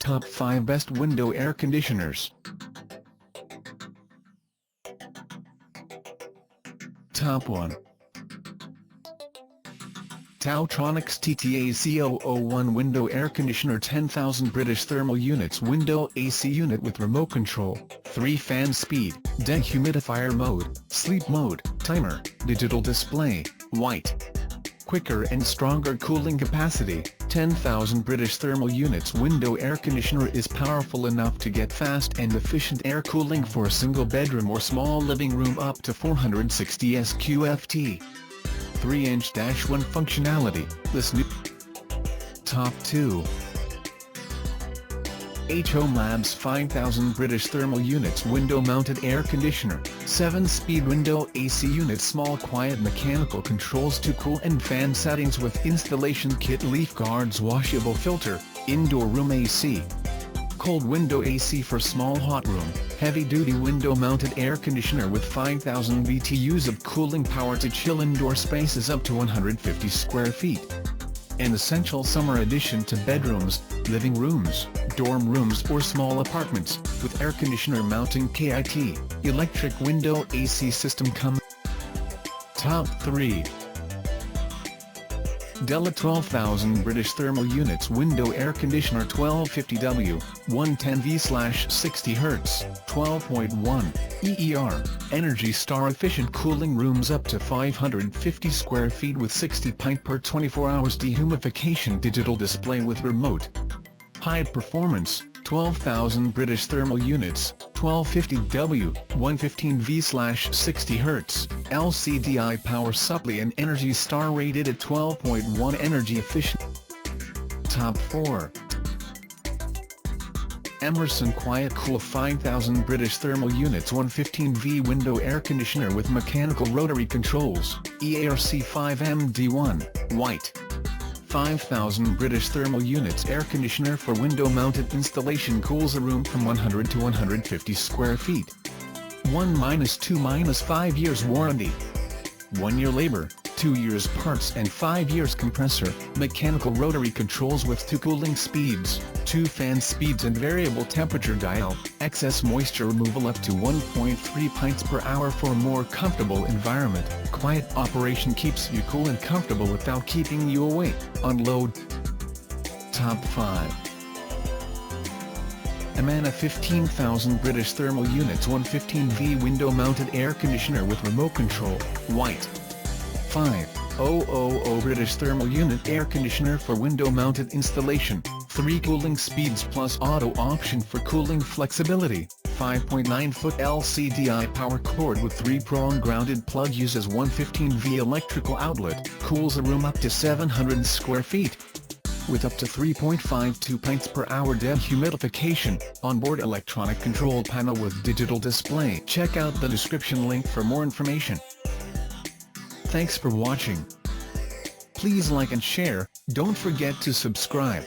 Top 5 Best Window Air Conditioners. Top 1. TaoTronics TTAC001 Window Air Conditioner 10,000 British Thermal Units Window AC Unit with Remote Control, 3 fan speed, Dehumidifier Mode, Sleep Mode, Timer, Digital Display, White. Quicker and stronger cooling capacity, 10,000 British Thermal Units Window Air Conditioner is powerful enough to get fast and efficient air cooling for a single bedroom or small living room up to 460 SQFT. 3-inch-1 functionality. This new. Top 2. hOmeLabs 5,000 British Thermal Units Window-Mounted Air Conditioner, 7-speed window AC unit small quiet mechanical controls to cool and fan settings with installation kit leaf guards washable filter, indoor room AC. Cold window AC for small hot room, heavy-duty window-mounted air conditioner with 5,000 BTUs of cooling power to chill indoor spaces up to 150 square feet. An essential summer addition to bedrooms, living rooms, dorm rooms or small apartments, with air conditioner mounting KIT, electric window AC system come. Top 3. Della 12,000 British Thermal Units Window Air Conditioner 1250W, 110V/60 Hz, 12.1, EER, Energy Star Efficient Cooling Rooms up to 550 square feet with 60 pint per 24 hours Dehumification Digital Display with Remote. High Performance, 12,000 British Thermal Units, 1250W, 115V/60 Hz, LCDI Power Supply and Energy Star rated at 12.1 Energy Efficient. Top 4. Emerson Quiet Cool 5,000 British Thermal Units 115V Window Air Conditioner with Mechanical Rotary Controls, EARC 5MD1, White. 5,000 British Thermal Units Air Conditioner for window-mounted installation cools a room from 100 to 150 square feet. 1-2-5 years warranty. 1 year labor, 2 years parts and 5 years compressor, mechanical rotary controls with 2 cooling speeds, 2 fan speeds and variable temperature dial, excess moisture removal up to 1.3 pints per hour for a more comfortable environment. Quiet operation keeps you cool and comfortable without keeping you awake. Unload. Top 5. Amana 15,000 British Thermal Units 115V Window-Mounted Air Conditioner with Remote Control, White. 5,000 British Thermal Unit Air Conditioner for window-mounted installation, 3 cooling speeds plus auto option for cooling flexibility, 5.9-foot LCDI power cord with 3-prong grounded plug uses 115V electrical outlet, cools a room up to 700 square feet. With up to 3.52 pints per hour dehumidification, onboard electronic control panel with digital display. Check out the description link for more information. Thanks for watching. Please like and share, don't forget to subscribe.